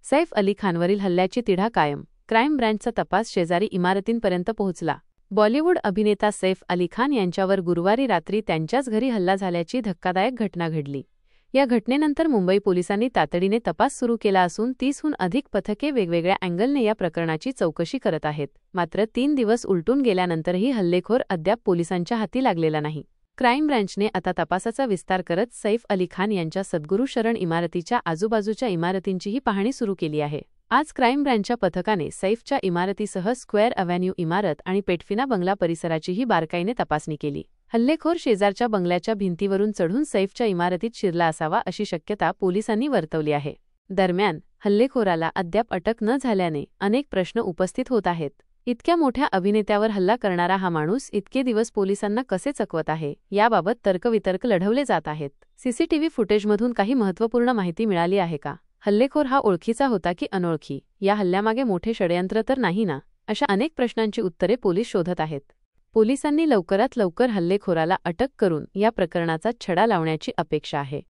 सैफ अली खानवरील हल्ल्याची तिढा कायम. क्राईम ब्रँचचा तपास शेजारी इमारतींपर्यंत पोहोचला. बॉलिवूड अभिनेता सैफ अली खान यांच्यावर गुरुवारी रात्री त्यांच्याच घरी हल्ला झाल्याची धक्कादायक घटना घडली. या घटनेनंतर मुंबई पोलिसांनी तातडीने तपास सुरू केला असून 30हून अधिक पथके वेगवेगळ्या अँगलने या प्रकरणाची चौकशी करत आहेत. मात्र 3 दिवस उलटून गेल्यानंतरही हल्लेखोर अद्याप पोलिसांच्या हाती लागलेला नाही. क्राईम ब्रँचने आता तपासाचा विस्तार करत सैफ अली खान यांच्या सद्गुरू शरण इमारतीच्या आजूबाजूच्या इमारतींचीही पाहणी सुरू केली आहे. आज क्राईम ब्रँचच्या पथकाने सैफच्या इमारतीसह स्क्वेअर अव्हेन्यू इमारत आणि पेटफिना बंगला परिसराचीही बारकाईने तपासणी केली. हल्लेखोर शेजारच्या बंगल्याच्या भिंतीवरून चढून सैफच्या इमारतीत शिरला असावा अशी शक्यता पोलिसांनी वर्तवली आहे. दरम्यान हल्लेखोराला अद्याप अटक न झाल्याने अनेक प्रश्न उपस्थित होत आहेत. इतक्या मोठ्या अभिनेत्यावर हल्ला करणारा हा माणूस इतके दिवस पोलिसांना कसे चकवत आहे, याबाबत तर्कवितर्क लढवले जात आहेत. सीसीटीव्ही फुटेजमधून काही महत्त्वपूर्ण माहिती मिळाली आहे का? हल्लेखोर हा ओळखीचा होता की अनोळखी? या हल्ल्यामागे मोठे षडयंत्र तर नाही ना? अशा अनेक प्रश्नांची उत्तरे पोलीस शोधत आहेत. पोलिसांनी लवकरात लवकर हल्लेखोराला अटक करून या प्रकरणाचा छडा लावण्याची अपेक्षा आहे.